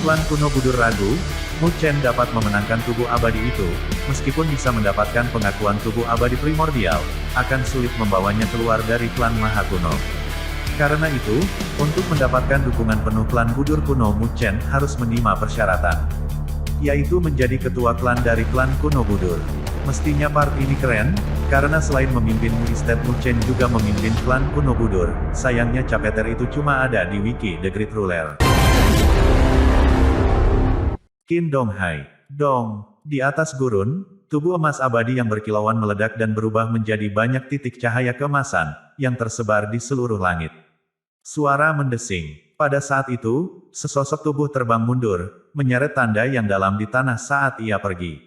klan kuno Budur ragu, Mu Chen dapat memenangkan tubuh abadi itu, meskipun bisa mendapatkan pengakuan tubuh abadi primordial, akan sulit membawanya keluar dari klan Maha Kuno. Karena itu, untuk mendapatkan dukungan penuh klan Budur kuno Mu Chen harus menima persyaratan, yaitu menjadi ketua klan dari klan kuno Budur. Mestinya part ini keren, karena selain memimpin Mu Estate Mu Chen juga memimpin klan kuno Budur. Sayangnya chapter itu cuma ada di wiki The Great Ruler. Qin Dong Hai. Dong. Di atas gurun, tubuh emas abadi yang berkilauan meledak dan berubah menjadi banyak titik cahaya keemasan, yang tersebar di seluruh langit. Suara mendesing. Pada saat itu, sesosok tubuh terbang mundur, menyeret tanda yang dalam di tanah saat ia pergi.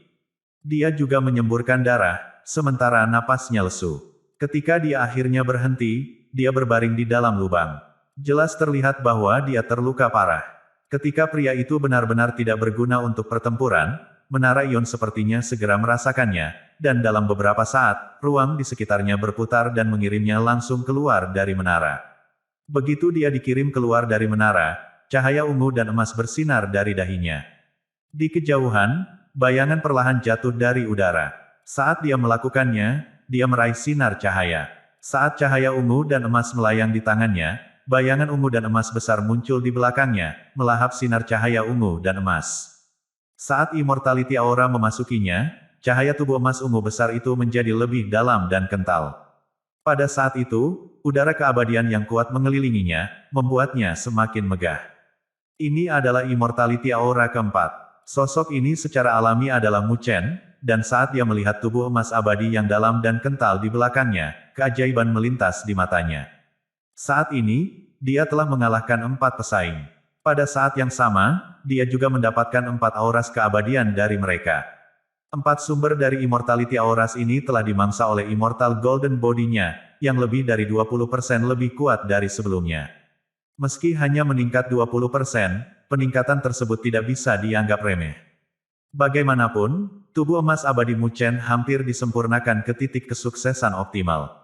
Dia juga menyemburkan darah, sementara napasnya lesu. Ketika dia akhirnya berhenti, dia berbaring di dalam lubang. Jelas terlihat bahwa dia terluka parah. Ketika pria itu benar-benar tidak berguna untuk pertempuran, menara ion sepertinya segera merasakannya, dan dalam beberapa saat, ruang di sekitarnya berputar dan mengirimnya langsung keluar dari menara. Begitu dia dikirim keluar dari menara, cahaya ungu dan emas bersinar dari dahinya. Di kejauhan, bayangan perlahan jatuh dari udara. Saat dia melakukannya, dia meraih sinar cahaya. Saat cahaya ungu dan emas melayang di tangannya, bayangan ungu dan emas besar muncul di belakangnya, melahap sinar cahaya ungu dan emas. Saat immortality aura memasukinya, cahaya tubuh emas ungu besar itu menjadi lebih dalam dan kental. Pada saat itu, udara keabadian yang kuat mengelilinginya, membuatnya semakin megah. Ini adalah immortality aura keempat. Sosok ini secara alami adalah Mu Chen, dan saat dia melihat tubuh emas abadi yang dalam dan kental di belakangnya, keajaiban melintas di matanya. Saat ini, dia telah mengalahkan 4 pesaing. Pada saat yang sama, dia juga mendapatkan 4 auras keabadian dari mereka. 4 sumber dari immortality auras ini telah dimangsa oleh Immortal Golden Body-nya, yang lebih dari 20% lebih kuat dari sebelumnya. Meski hanya meningkat 20%, peningkatan tersebut tidak bisa dianggap remeh. Bagaimanapun, tubuh emas abadi Mu Chen hampir disempurnakan ke titik kesuksesan optimal.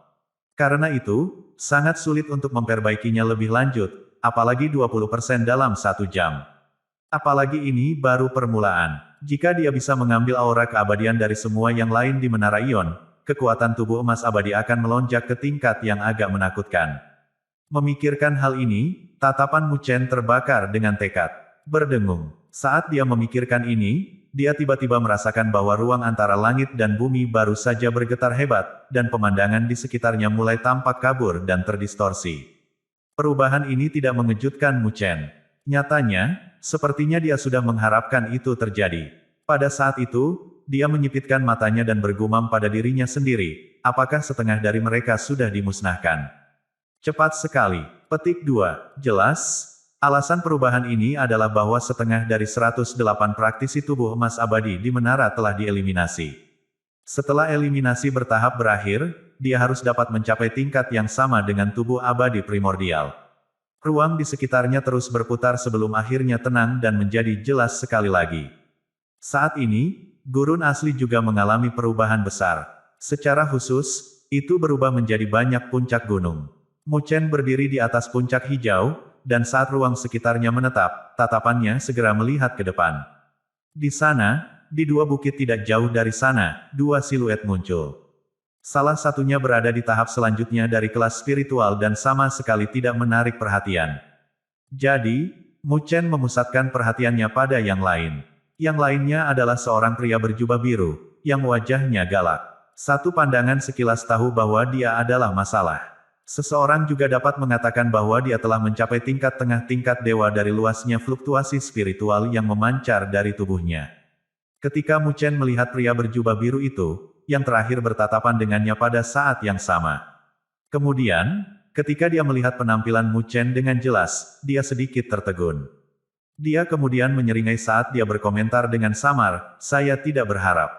Karena itu, sangat sulit untuk memperbaikinya lebih lanjut, apalagi 20% dalam 1 jam. Apalagi ini baru permulaan. Jika dia bisa mengambil aura keabadian dari semua yang lain di Menara Ion, kekuatan tubuh emas abadi akan melonjak ke tingkat yang agak menakutkan. Memikirkan hal ini, tatapan Mu Chen terbakar dengan tekad. Berdengung. Saat dia memikirkan ini, dia tiba-tiba merasakan bahwa ruang antara langit dan bumi baru saja bergetar hebat, dan pemandangan di sekitarnya mulai tampak kabur dan terdistorsi. Perubahan ini tidak mengejutkan Mu Chen. Nyatanya, sepertinya dia sudah mengharapkan itu terjadi. Pada saat itu, dia menyipitkan matanya dan bergumam pada dirinya sendiri, apakah setengah dari mereka sudah dimusnahkan? Cepat sekali. Petik 2. Jelas, alasan perubahan ini adalah bahwa setengah dari 108 praktisi tubuh emas abadi di menara telah dieliminasi. Setelah eliminasi bertahap berakhir, dia harus dapat mencapai tingkat yang sama dengan tubuh abadi primordial. Ruang di sekitarnya terus berputar sebelum akhirnya tenang dan menjadi jelas sekali lagi. Saat ini, gurun asli juga mengalami perubahan besar. Secara khusus, itu berubah menjadi banyak puncak gunung. Mu Chen berdiri di atas puncak hijau, dan saat ruang sekitarnya menetap, tatapannya segera melihat ke depan. Di sana, di 2 bukit tidak jauh dari sana, 2 siluet muncul. Salah satunya berada di tahap selanjutnya dari kelas spiritual dan sama sekali tidak menarik perhatian. Jadi, Mu Chen memusatkan perhatiannya pada yang lain. Yang lainnya adalah seorang pria berjubah biru, yang wajahnya galak. Satu pandangan sekilas tahu bahwa dia adalah masalah. Seseorang juga dapat mengatakan bahwa dia telah mencapai tingkat tengah tingkat dewa dari luasnya fluktuasi spiritual yang memancar dari tubuhnya. Ketika Mu Chen melihat pria berjubah biru itu, yang terakhir bertatapan dengannya pada saat yang sama. Kemudian, ketika dia melihat penampilan Mu Chen dengan jelas, dia sedikit tertegun. Dia kemudian menyeringai saat dia berkomentar dengan samar, "Saya tidak berharap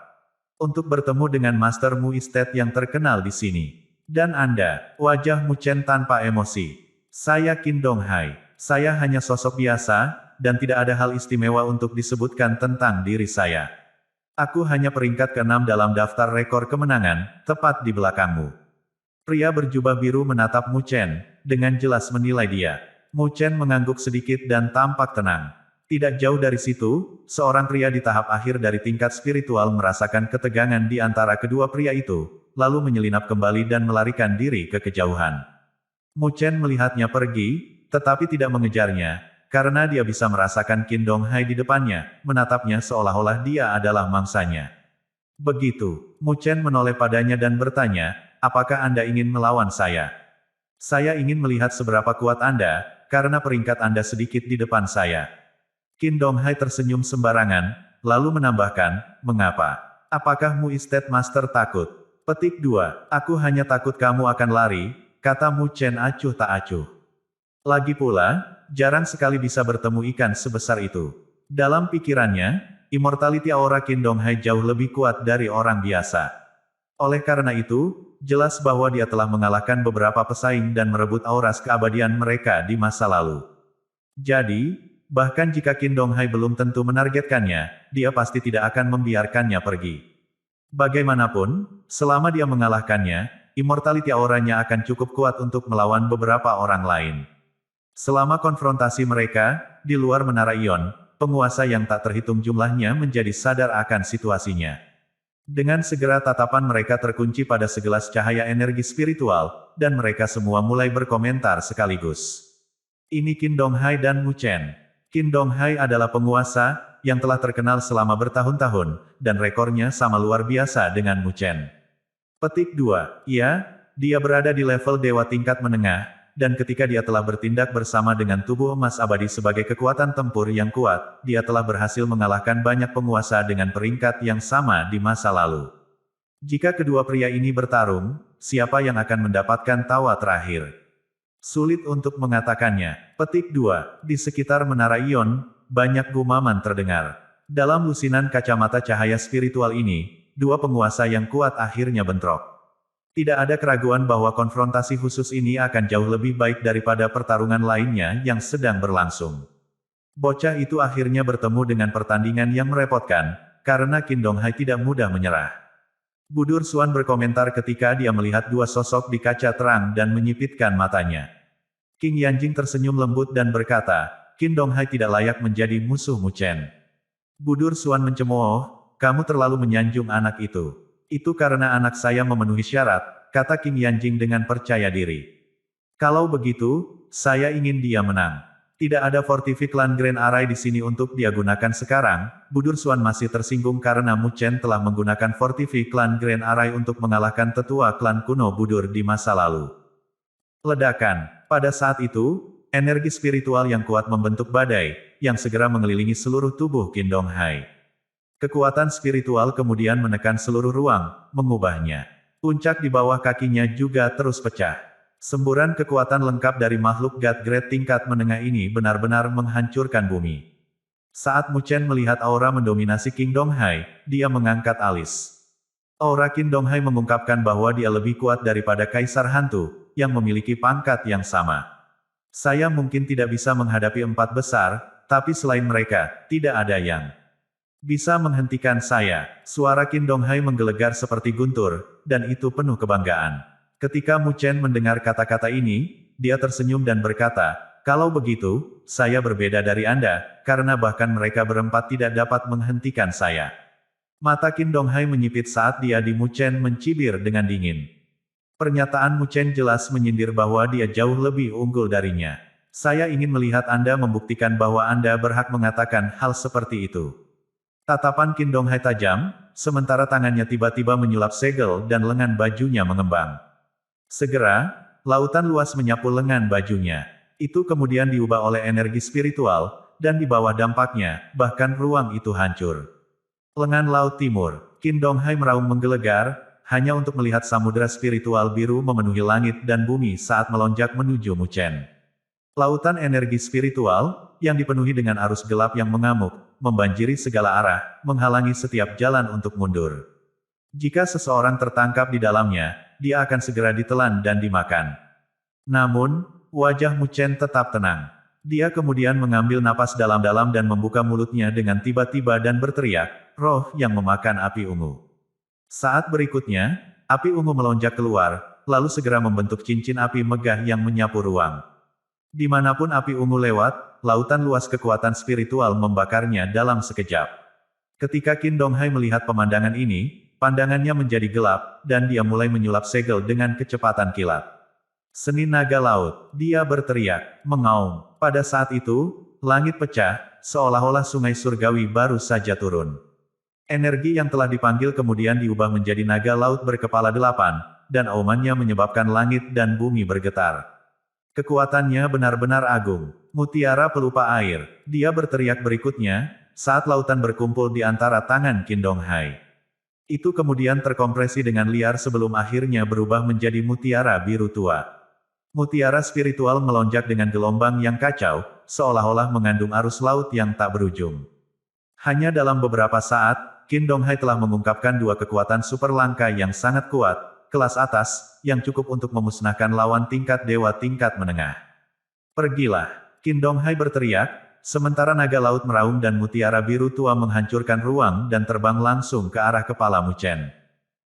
untuk bertemu dengan Master Mu Estate yang terkenal di sini. Dan Anda." Wajah Mu Chen tanpa emosi. "Saya Qin Dong Hai. Saya hanya sosok biasa, dan tidak ada hal istimewa untuk disebutkan tentang diri saya. Aku hanya peringkat ke-6 dalam daftar rekor kemenangan, tepat di belakangmu." Pria berjubah biru menatap Mu Chen, dengan jelas menilai dia. Mu Chen mengangguk sedikit dan tampak tenang. Tidak jauh dari situ, seorang pria di tahap akhir dari tingkat spiritual merasakan ketegangan di antara kedua pria itu, lalu menyelinap kembali dan melarikan diri ke kejauhan. Mu Chen melihatnya pergi, tetapi tidak mengejarnya, karena dia bisa merasakan Qin Donghai di depannya, menatapnya seolah-olah dia adalah mangsanya. Begitu, Mu Chen menoleh padanya dan bertanya, apakah Anda ingin melawan saya? Saya ingin melihat seberapa kuat Anda, karena peringkat Anda sedikit di depan saya. Qin Donghai tersenyum sembarangan, lalu menambahkan, mengapa? Apakah Mu Estate Master takut? Petik 2, aku hanya takut kamu akan lari, kata Mu Chen acuh tak acuh. Lagi pula, jarang sekali bisa bertemu ikan sebesar itu. Dalam pikirannya, immortality aura Qin Donghai jauh lebih kuat dari orang biasa. Oleh karena itu, jelas bahwa dia telah mengalahkan beberapa pesaing dan merebut auras keabadian mereka di masa lalu. Jadi, bahkan jika Qin Donghai belum tentu menargetkannya, dia pasti tidak akan membiarkannya pergi. Bagaimanapun, selama dia mengalahkannya, immortality auranya akan cukup kuat untuk melawan beberapa orang lain. Selama konfrontasi mereka, di luar Menara Ion, penguasa yang tak terhitung jumlahnya menjadi sadar akan situasinya. Dengan segera tatapan mereka terkunci pada segelas cahaya energi spiritual, dan mereka semua mulai berkomentar sekaligus. Ini Qin Donghai dan Mu Chen. Qin Donghai adalah penguasa, yang telah terkenal selama bertahun-tahun, dan rekornya sama luar biasa dengan Mu Chen. Petik 2, iya, dia berada di level dewa tingkat menengah, dan ketika dia telah bertindak bersama dengan tubuh emas abadi sebagai kekuatan tempur yang kuat, dia telah berhasil mengalahkan banyak penguasa dengan peringkat yang sama di masa lalu. Jika kedua pria ini bertarung, siapa yang akan mendapatkan tawa terakhir? Sulit untuk mengatakannya. Petik 2. Di sekitar Menara Ion, banyak gumaman terdengar. Dalam lusinan kacamata cahaya spiritual ini, dua penguasa yang kuat akhirnya bentrok. Tidak ada keraguan bahwa konfrontasi khusus ini akan jauh lebih baik daripada pertarungan lainnya yang sedang berlangsung. Bocah itu akhirnya bertemu dengan pertandingan yang merepotkan, karena Qin Donghai tidak mudah menyerah. Budur Xuan berkomentar ketika dia melihat dua sosok di kaca terang dan menyipitkan matanya. King Yanjing tersenyum lembut dan berkata, Qin Donghai tidak layak menjadi musuh Mu Chen. Budur Xuan mencemooh, kamu terlalu menyanjung anak itu. Itu karena anak saya memenuhi syarat, kata King Yanjing dengan percaya diri. Kalau begitu, saya ingin dia menang. Tidak ada Fortifi klan Grand Array di sini untuk dia gunakan sekarang. Budur Xuan masih tersinggung karena Mu Chen telah menggunakan Fortifi klan Grand Array untuk mengalahkan tetua klan kuno Budur di masa lalu. Ledakan. Pada saat itu, energi spiritual yang kuat membentuk badai, yang segera mengelilingi seluruh tubuh Qin Donghai. Kekuatan spiritual kemudian menekan seluruh ruang, mengubahnya. Puncak di bawah kakinya juga terus pecah. Semburan kekuatan lengkap dari makhluk God Great tingkat menengah ini benar-benar menghancurkan bumi. Saat Mu Chen melihat aura mendominasi Qin Donghai, dia mengangkat alis. Aura Qin Donghai mengungkapkan bahwa dia lebih kuat daripada Kaisar Hantu, yang memiliki pangkat yang sama. Saya mungkin tidak bisa menghadapi empat besar, tapi selain mereka, tidak ada yang bisa menghentikan saya. Suara Qin Donghai menggelegar seperti guntur, dan itu penuh kebanggaan. Ketika Mu Chen mendengar kata-kata ini, dia tersenyum dan berkata, kalau begitu, saya berbeda dari Anda, karena bahkan mereka berempat tidak dapat menghentikan saya. Mata Qin Donghai menyipit saat dia di Mu Chen mencibir dengan dingin. Pernyataan Mu Chen jelas menyindir bahwa dia jauh lebih unggul darinya. Saya ingin melihat Anda membuktikan bahwa Anda berhak mengatakan hal seperti itu. Tatapan Qin Donghai tajam, sementara tangannya tiba-tiba menyulap segel dan lengan bajunya mengembang. Segera, lautan luas menyapu lengan bajunya. Itu kemudian diubah oleh energi spiritual, dan di bawah dampaknya, bahkan ruang itu hancur. Lengan Laut Timur, Qin Donghai meraung menggelegar, hanya untuk melihat samudera spiritual biru memenuhi langit dan bumi saat melonjak menuju Mu Chen. Lautan energi spiritual, yang dipenuhi dengan arus gelap yang mengamuk, membanjiri segala arah, menghalangi setiap jalan untuk mundur. Jika seseorang tertangkap di dalamnya, dia akan segera ditelan dan dimakan. Namun, wajah Mu Chen tetap tenang. Dia kemudian mengambil napas dalam-dalam dan membuka mulutnya dengan tiba-tiba dan berteriak, roh yang memakan api ungu. Saat berikutnya, api ungu melonjak keluar, lalu segera membentuk cincin api megah yang menyapu ruang. Dimanapun api ungu lewat, lautan luas kekuatan spiritual membakarnya dalam sekejap. Ketika Qin Donghai melihat pemandangan ini, pandangannya menjadi gelap, dan dia mulai menyulap segel dengan kecepatan kilat. Seni naga laut, dia berteriak, mengaum. Pada saat itu, langit pecah, seolah-olah sungai surgawi baru saja turun. Energi yang telah dipanggil kemudian diubah menjadi naga laut berkepala 8, dan aumannya menyebabkan langit dan bumi bergetar. Kekuatannya benar-benar agung. Mutiara pelupa air, dia berteriak berikutnya, saat lautan berkumpul di antara tangan Qin Donghai. Itu kemudian terkompresi dengan liar sebelum akhirnya berubah menjadi mutiara biru tua. Mutiara spiritual melonjak dengan gelombang yang kacau, seolah-olah mengandung arus laut yang tak berujung. Hanya dalam beberapa saat, Qin Donghai telah mengungkapkan dua kekuatan super langka yang sangat kuat, kelas atas, yang cukup untuk memusnahkan lawan tingkat dewa tingkat menengah. Pergilah, Qin Donghai berteriak, sementara naga laut meraung dan mutiara biru tua menghancurkan ruang dan terbang langsung ke arah kepala Mu Chen.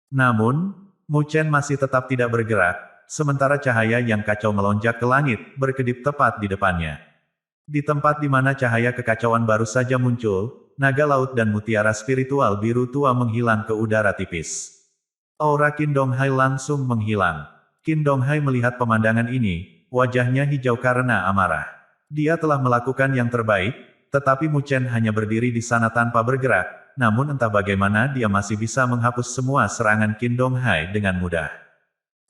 Namun, Mu Chen masih tetap tidak bergerak, sementara cahaya yang kacau melonjak ke langit, berkedip tepat di depannya. Di tempat di mana cahaya kekacauan baru saja muncul, naga laut dan mutiara spiritual biru tua menghilang ke udara tipis. Aura Qin Donghai langsung menghilang. Qin Donghai melihat pemandangan ini, wajahnya hijau karena amarah. Dia telah melakukan yang terbaik, tetapi Mu Chen hanya berdiri di sana tanpa bergerak, namun entah bagaimana dia masih bisa menghapus semua serangan Qin Donghai dengan mudah.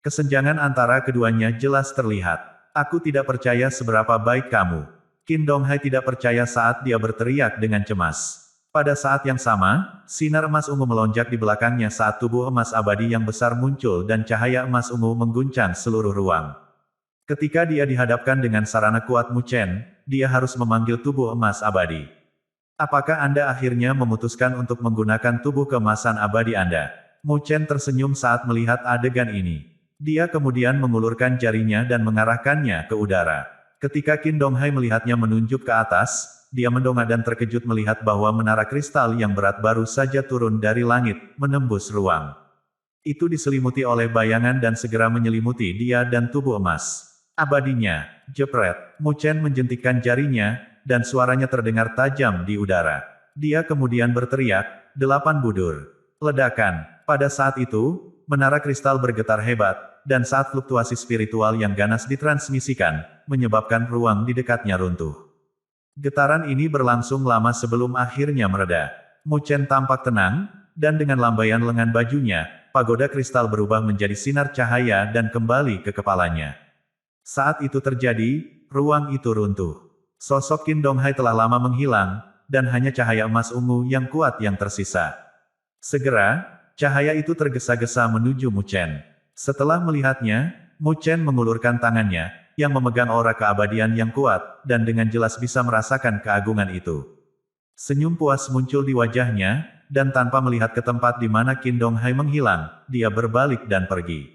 Kesenjangan antara keduanya jelas terlihat. Aku tidak percaya seberapa baik kamu. Qin Donghai tidak percaya saat dia berteriak dengan cemas. Pada saat yang sama, sinar emas ungu melonjak di belakangnya saat tubuh emas abadi yang besar muncul dan cahaya emas ungu mengguncang seluruh ruang. Ketika dia dihadapkan dengan sarana kuat Mu Chen, dia harus memanggil tubuh emas abadi. Apakah Anda akhirnya memutuskan untuk menggunakan tubuh keemasan abadi Anda? Mu Chen tersenyum saat melihat adegan ini. Dia kemudian mengulurkan jarinya dan mengarahkannya ke udara. Ketika Qin Donghai melihatnya menunjuk ke atas, dia mendongak dan terkejut melihat bahwa menara kristal yang berat baru saja turun dari langit, menembus ruang. Itu diselimuti oleh bayangan dan segera menyelimuti dia dan tubuh emas abadinya. Jepret, Mu Chen menjentikkan jarinya, dan suaranya terdengar tajam di udara. Dia kemudian berteriak, 8 budur. Ledakan. Pada saat itu, menara kristal bergetar hebat, dan saat fluktuasi spiritual yang ganas ditransmisikan, menyebabkan ruang di dekatnya runtuh. Getaran ini berlangsung lama sebelum akhirnya mereda. Mu Chen tampak tenang, dan dengan lambaian lengan bajunya, pagoda kristal berubah menjadi sinar cahaya dan kembali ke kepalanya. Saat itu terjadi, ruang itu runtuh. Sosok Qin Donghai telah lama menghilang, dan hanya cahaya emas ungu yang kuat yang tersisa. Segera, cahaya itu tergesa-gesa menuju Mu Chen. Setelah melihatnya, Mu Chen mengulurkan tangannya, yang memegang aura keabadian yang kuat, dan dengan jelas bisa merasakan keagungan itu. Senyum puas muncul di wajahnya, dan tanpa melihat ke tempat di mana Qin Donghai menghilang, dia berbalik dan pergi.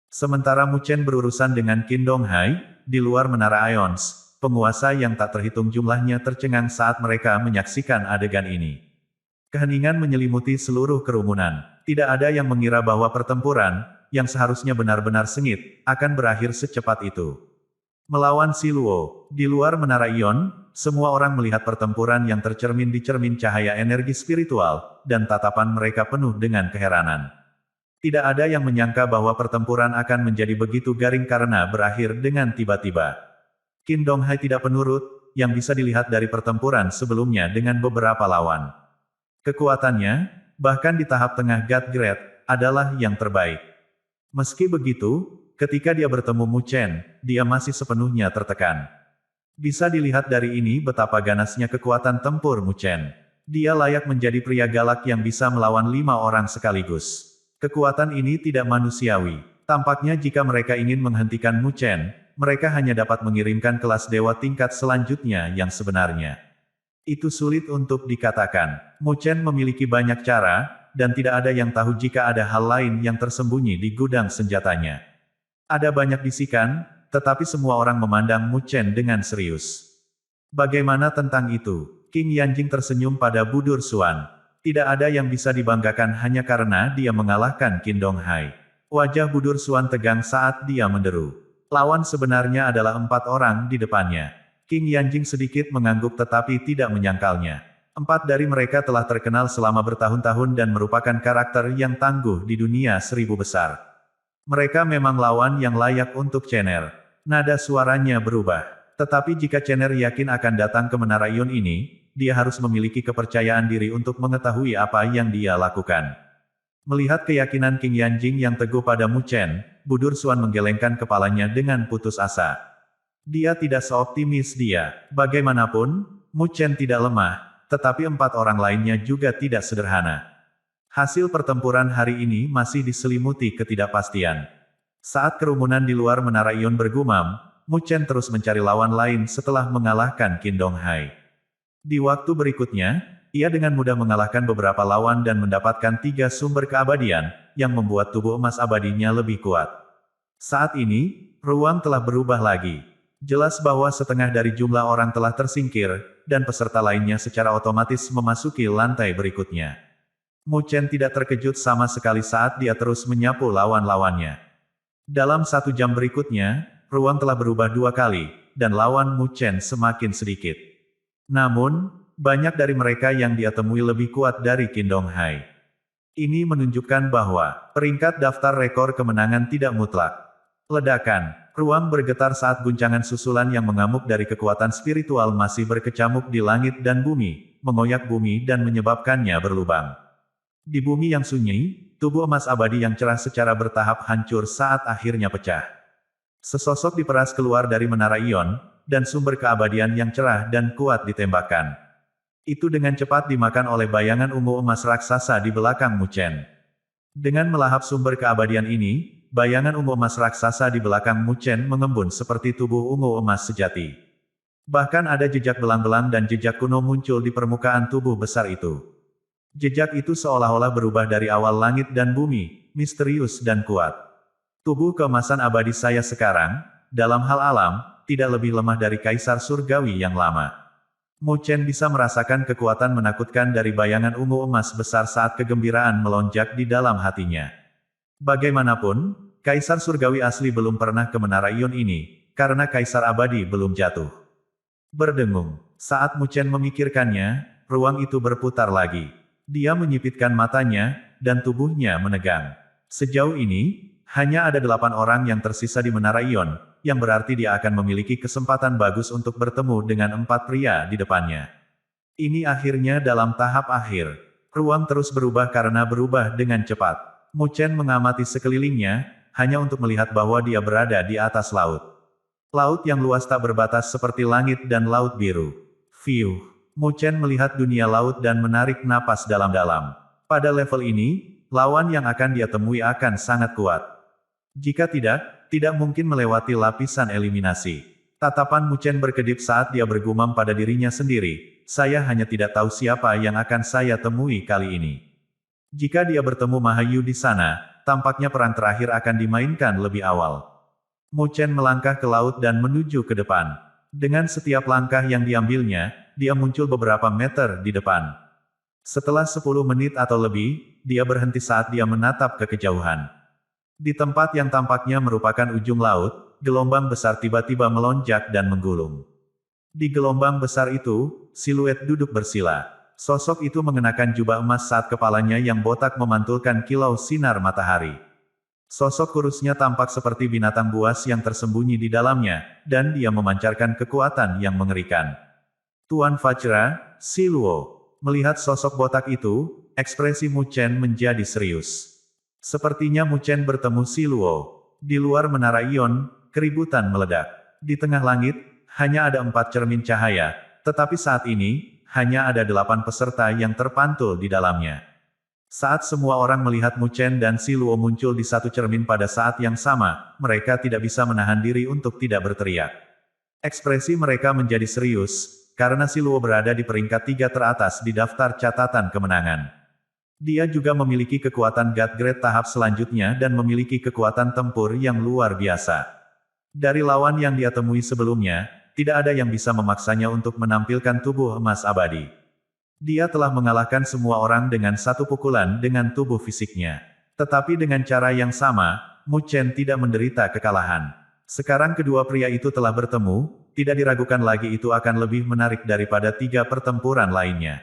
Sementara Mu Chen berurusan dengan Qin Donghai, di luar menara Ions, penguasa yang tak terhitung jumlahnya tercengang saat mereka menyaksikan adegan ini. Keheningan menyelimuti seluruh kerumunan. Tidak ada yang mengira bahwa pertempuran, yang seharusnya benar-benar sengit, akan berakhir secepat itu. Melawan Si Luo, di luar menara Ion, semua orang melihat pertempuran yang tercermin di cermin cahaya energi spiritual, dan tatapan mereka penuh dengan keheranan. Tidak ada yang menyangka bahwa pertempuran akan menjadi begitu garing karena berakhir dengan tiba-tiba. Qin Donghai tidak penurut, yang bisa dilihat dari pertempuran sebelumnya dengan beberapa lawan. Kekuatannya, bahkan di tahap tengah God Grade, adalah yang terbaik. Meski begitu, ketika dia bertemu Mu Chen, dia masih sepenuhnya tertekan. Bisa dilihat dari ini betapa ganasnya kekuatan tempur Mu Chen. Dia layak menjadi pria galak yang bisa melawan 5 orang sekaligus. Kekuatan ini tidak manusiawi. Tampaknya jika mereka ingin menghentikan Mu Chen, mereka hanya dapat mengirimkan kelas dewa tingkat selanjutnya yang sebenarnya. Itu sulit untuk dikatakan. Mu Chen memiliki banyak cara, dan tidak ada yang tahu jika ada hal lain yang tersembunyi di gudang senjatanya. Ada banyak bisikan, tetapi semua orang memandang Mu Chen dengan serius. Bagaimana tentang itu? King Yanjing tersenyum pada Budur Xuan. Tidak ada yang bisa dibanggakan hanya karena dia mengalahkan Qin Donghai. Wajah Budur Xuan tegang saat dia menderu. Lawan sebenarnya adalah 4 orang di depannya. King Yanjing sedikit mengangguk tetapi tidak menyangkalnya. 4 dari mereka telah terkenal selama bertahun-tahun dan merupakan karakter yang tangguh di dunia 1000 besar. Mereka memang lawan yang layak untuk Chener. Nada suaranya berubah. Tetapi jika Chener yakin akan datang ke Menara Ion ini, dia harus memiliki kepercayaan diri untuk mengetahui apa yang dia lakukan. Melihat keyakinan King Yanjing yang teguh pada Mu Chen, Budur Xuan menggelengkan kepalanya dengan putus asa. Dia tidak seoptimis dia. Bagaimanapun, Mu Chen tidak lemah, tetapi 4 orang lainnya juga tidak sederhana. Hasil pertempuran hari ini masih diselimuti ketidakpastian. Saat kerumunan di luar Menara Ion bergumam, Mu Chen terus mencari lawan lain setelah mengalahkan Qin Donghai. Di waktu berikutnya, ia dengan mudah mengalahkan beberapa lawan dan mendapatkan 3 sumber keabadian, yang membuat tubuh emas abadinya lebih kuat. Saat ini, ruang telah berubah lagi. Jelas bahwa setengah dari jumlah orang telah tersingkir, dan peserta lainnya secara otomatis memasuki lantai berikutnya. Mu Chen tidak terkejut sama sekali saat dia terus menyapu lawan-lawannya. Dalam 1 jam berikutnya, ruang telah berubah 2 kali, dan lawan Mu Chen semakin sedikit. Namun, banyak dari mereka yang dia temui lebih kuat dari Qin Donghai. Ini menunjukkan bahwa peringkat daftar rekor kemenangan tidak mutlak. Ledakan. Ruang bergetar saat guncangan susulan yang mengamuk dari kekuatan spiritual masih berkecamuk di langit dan bumi, mengoyak bumi dan menyebabkannya berlubang. Di bumi yang sunyi, tubuh emas abadi yang cerah secara bertahap hancur saat akhirnya pecah. Sesosok diperas keluar dari Menara Ion, dan sumber keabadian yang cerah dan kuat ditembakkan. Itu dengan cepat dimakan oleh bayangan ungu emas raksasa di belakang Mu Chen. Dengan melahap sumber keabadian ini, bayangan ungu emas raksasa di belakang Mu Chen mengembun seperti tubuh ungu emas sejati. Bahkan ada jejak belang-belang dan jejak kuno muncul di permukaan tubuh besar itu. Jejak itu seolah-olah berubah dari awal langit dan bumi, misterius dan kuat. Tubuh keemasan abadi saya sekarang, dalam hal alam, tidak lebih lemah dari Kaisar Surgawi yang lama. Mu Chen bisa merasakan kekuatan menakutkan dari bayangan ungu emas besar saat kegembiraan melonjak di dalam hatinya. Bagaimanapun, Kaisar Surgawi asli belum pernah ke Menara Ion ini, karena Kaisar Abadi belum jatuh. Berdengung. Saat Mu Chen memikirkannya, ruang itu berputar lagi. Dia menyipitkan matanya, dan tubuhnya menegang. Sejauh ini, hanya ada 8 orang yang tersisa di Menara Ion, yang berarti dia akan memiliki kesempatan bagus untuk bertemu dengan 4 pria di depannya. Ini akhirnya dalam tahap akhir. Ruang terus berubah karena berubah dengan cepat. Mu Chen mengamati sekelilingnya, hanya untuk melihat bahwa dia berada di atas laut. Laut yang luas tak berbatas seperti langit dan laut biru. Fiuh. Mu Chen melihat dunia laut dan menarik napas dalam-dalam. Pada level ini, lawan yang akan dia temui akan sangat kuat. Jika tidak mungkin melewati lapisan eliminasi. Tatapan Mu Chen berkedip saat dia bergumam pada dirinya sendiri, saya hanya tidak tahu siapa yang akan saya temui kali ini. Jika dia bertemu Mahayu di sana, tampaknya perang terakhir akan dimainkan lebih awal. Mu Chen melangkah ke laut dan menuju ke depan. Dengan setiap langkah yang diambilnya, dia muncul beberapa meter di depan. Setelah 10 menit atau lebih, dia berhenti saat dia menatap ke kejauhan. Di tempat yang tampaknya merupakan ujung laut, gelombang besar tiba-tiba melonjak dan menggulung. Di gelombang besar itu, siluet duduk bersila. Sosok itu mengenakan jubah emas saat kepalanya yang botak memantulkan kilau sinar matahari. Sosok kurusnya tampak seperti binatang buas yang tersembunyi di dalamnya, dan dia memancarkan kekuatan yang mengerikan. Tuan Vajra, Si Luo. Melihat sosok botak itu, ekspresi Mu Chen menjadi serius. Sepertinya Mu Chen bertemu Si Luo. Di luar Menara Ion, keributan meledak. Di tengah langit, hanya ada 4 cermin cahaya, tetapi saat ini, hanya ada 8 peserta yang terpantul di dalamnya. Saat semua orang melihat Mu Chen dan Si Luo muncul di satu cermin pada saat yang sama, mereka tidak bisa menahan diri untuk tidak berteriak. Ekspresi mereka menjadi serius, karena Si Luo berada di peringkat 3 teratas di daftar catatan kemenangan. Dia juga memiliki kekuatan God Grade tahap selanjutnya dan memiliki kekuatan tempur yang luar biasa. Dari lawan yang dia temui sebelumnya, tidak ada yang bisa memaksanya untuk menampilkan tubuh emas abadi. Dia telah mengalahkan semua orang dengan satu pukulan dengan tubuh fisiknya. Tetapi dengan cara yang sama, Mu Chen tidak menderita kekalahan. Sekarang kedua pria itu telah bertemu, tidak diragukan lagi itu akan lebih menarik daripada 3 pertempuran lainnya.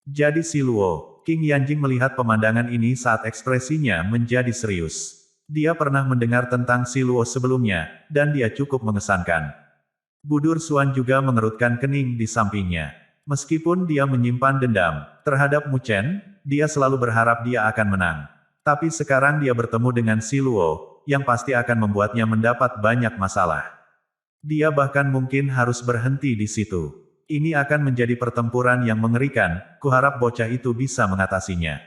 Jadi si Luo, King Yanjing melihat pemandangan ini saat ekspresinya menjadi serius. Dia pernah mendengar tentang si Luo sebelumnya, dan dia cukup mengesankan. Budur Xuan juga mengerutkan kening di sampingnya. Meskipun dia menyimpan dendam terhadap Mu Chen, dia selalu berharap dia akan menang. Tapi sekarang dia bertemu dengan si Luo, yang pasti akan membuatnya mendapat banyak masalah. Dia bahkan mungkin harus berhenti di situ. Ini akan menjadi pertempuran yang mengerikan, kuharap bocah itu bisa mengatasinya.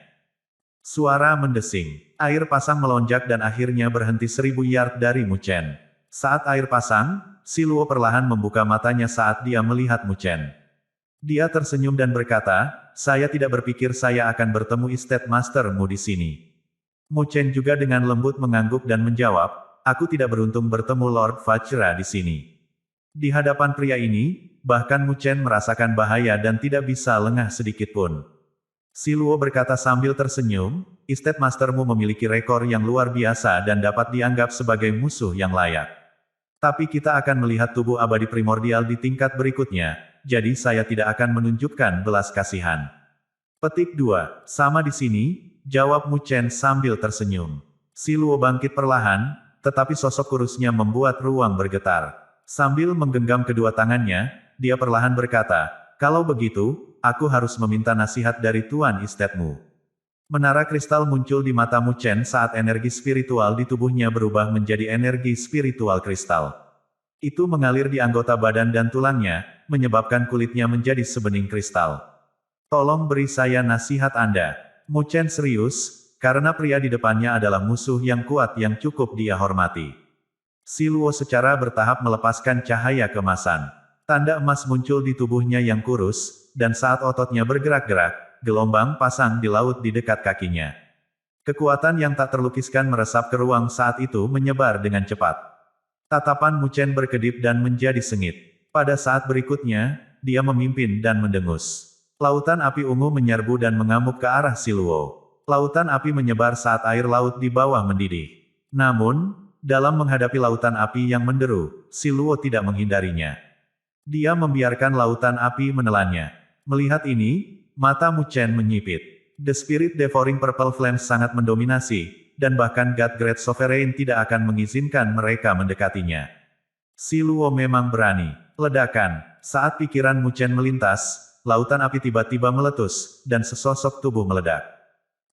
Suara mendesing. Air pasang melonjak dan akhirnya berhenti 1000 yard dari Mu Chen. Saat air pasang, si Luo perlahan membuka matanya saat dia melihat Mu Chen. Dia tersenyum dan berkata, saya tidak berpikir saya akan bertemu Estate Master-mu di sini. Mu Chen juga dengan lembut mengangguk dan menjawab, aku tidak beruntung bertemu Lord Vajra di sini. Di hadapan pria ini, bahkan Mu Chen merasakan bahaya dan tidak bisa lengah sedikitpun. Si Luo berkata sambil tersenyum, Estate Master-mu memiliki rekor yang luar biasa dan dapat dianggap sebagai musuh yang layak. Tapi kita akan melihat tubuh abadi primordial di tingkat berikutnya, jadi saya tidak akan menunjukkan belas kasihan. Petik 2. Sama di sini, jawab Mu Chen sambil tersenyum. Si Luo bangkit perlahan, tetapi sosok kurusnya membuat ruang bergetar. Sambil menggenggam kedua tangannya, dia perlahan berkata, kalau begitu, aku harus meminta nasihat dari Tuan Estate-mu. Menara kristal muncul di mata Mu Chen saat energi spiritual di tubuhnya berubah menjadi energi spiritual kristal. Itu mengalir di anggota badan dan tulangnya, menyebabkan kulitnya menjadi sebening kristal. Tolong beri saya nasihat Anda. Mu Chen serius, karena pria di depannya adalah musuh yang kuat yang cukup dia hormati. Si Luo secara bertahap melepaskan cahaya kemasan. Tanda emas muncul di tubuhnya yang kurus, dan saat ototnya bergerak-gerak, gelombang pasang di laut di dekat kakinya. Kekuatan yang tak terlukiskan meresap ke ruang saat itu menyebar dengan cepat. Tatapan Mu Chen berkedip dan menjadi sengit. Pada saat berikutnya, dia memimpin dan mendengus. Lautan api ungu menyerbu dan mengamuk ke arah si Luo. Lautan api menyebar saat air laut di bawah mendidih. Namun, dalam menghadapi lautan api yang menderu, si Luo tidak menghindarinya. Dia membiarkan lautan api menelannya. Melihat ini, mata Mu Chen menyipit. The Spirit Devouring Purple Flames sangat mendominasi, dan bahkan God Great Sovereign tidak akan mengizinkan mereka mendekatinya. Si Luo memang berani. Ledakan. Saat pikiran Mu Chen melintas, lautan api tiba-tiba meletus, dan sesosok tubuh meledak.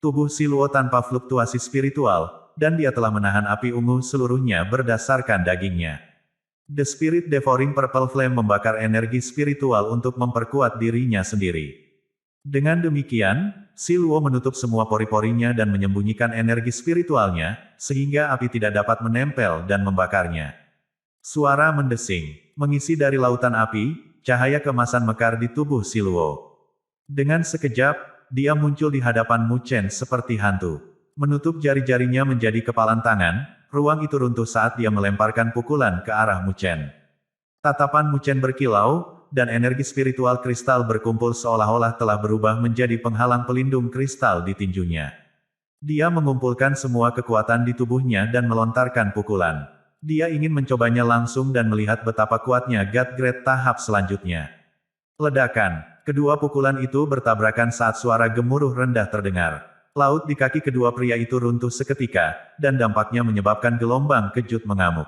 Tubuh si Luo tanpa fluktuasi spiritual, dan dia telah menahan api ungu seluruhnya berdasarkan dagingnya. The Spirit Devouring Purple Flame membakar energi spiritual untuk memperkuat dirinya sendiri. Dengan demikian, si Luo menutup semua pori-porinya dan menyembunyikan energi spiritualnya, sehingga api tidak dapat menempel dan membakarnya. Suara mendesing, mengisi dari lautan api, cahaya kemasan mekar di tubuh si Luo. Dengan sekejap, dia muncul di hadapan Mu Chen seperti hantu. Menutup jari-jarinya menjadi kepalan tangan, ruang itu runtuh saat dia melemparkan pukulan ke arah Mu Chen. Tatapan Mu Chen berkilau, dan energi spiritual kristal berkumpul seolah-olah telah berubah menjadi penghalang pelindung kristal di tinjunya. Dia mengumpulkan semua kekuatan di tubuhnya dan melontarkan pukulan. Dia ingin mencobanya langsung dan melihat betapa kuatnya God Great tahap selanjutnya. Ledakan. Kedua pukulan itu bertabrakan saat suara gemuruh rendah terdengar. Laut di kaki kedua pria itu runtuh seketika, dan dampaknya menyebabkan gelombang kejut mengamuk.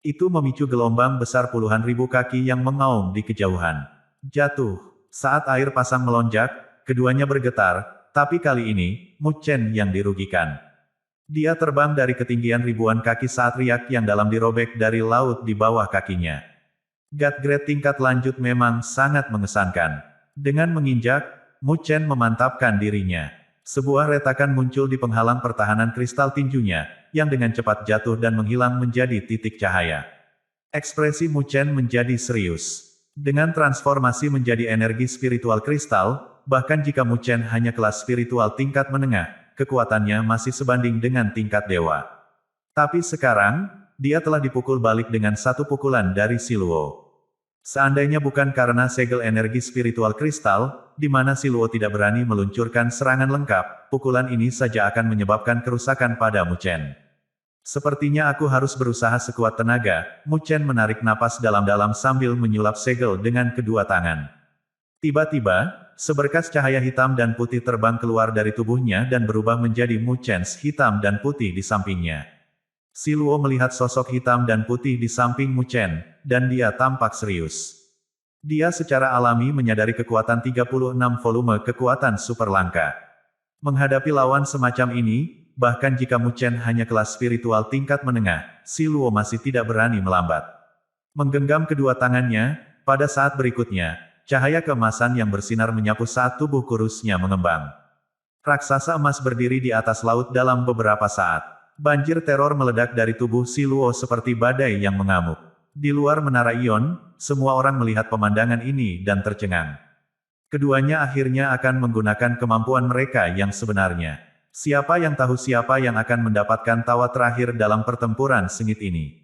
Itu memicu gelombang besar puluhan ribu kaki yang mengaum di kejauhan. Jatuh. Saat air pasang melonjak, keduanya bergetar, tapi kali ini, Mu Chen yang dirugikan. Dia terbang dari ketinggian ribuan kaki saat riak yang dalam dirobek dari laut di bawah kakinya. God Great tingkat lanjut memang sangat mengesankan. Dengan menginjak, Mu Chen memantapkan dirinya. Sebuah retakan muncul di penghalang pertahanan kristal tinjunya, yang dengan cepat jatuh dan menghilang menjadi titik cahaya. Ekspresi Mu Chen menjadi serius. Dengan transformasi menjadi energi spiritual kristal, bahkan jika Mu Chen hanya kelas spiritual tingkat menengah, kekuatannya masih sebanding dengan tingkat dewa. Tapi sekarang, dia telah dipukul balik dengan satu pukulan dari si Luo. Seandainya bukan karena segel energi spiritual kristal, di mana si Luo tidak berani meluncurkan serangan lengkap, pukulan ini saja akan menyebabkan kerusakan pada Mu Chen. Sepertinya aku harus berusaha sekuat tenaga. Mu Chen menarik napas dalam-dalam sambil menyulap segel dengan kedua tangan. Tiba-tiba, seberkas cahaya hitam dan putih terbang keluar dari tubuhnya dan berubah menjadi Mu Chen hitam dan putih di sampingnya. Si Luo melihat sosok hitam dan putih di samping Mu Chen, dan dia tampak serius. Dia secara alami menyadari kekuatan 36 volume kekuatan super langka. Menghadapi lawan semacam ini, bahkan jika Mu Chen hanya kelas spiritual tingkat menengah, si Luo masih tidak berani melambat. Menggenggam kedua tangannya, pada saat berikutnya, cahaya keemasan yang bersinar menyapu saat tubuh kurusnya mengembang. Raksasa emas berdiri di atas laut dalam beberapa saat. Banjir teror meledak dari tubuh si Luo seperti badai yang mengamuk. Di luar menara Ion, semua orang melihat pemandangan ini dan tercengang. Keduanya akhirnya akan menggunakan kemampuan mereka yang sebenarnya. Siapa yang tahu siapa yang akan mendapatkan tawa terakhir dalam pertempuran sengit ini?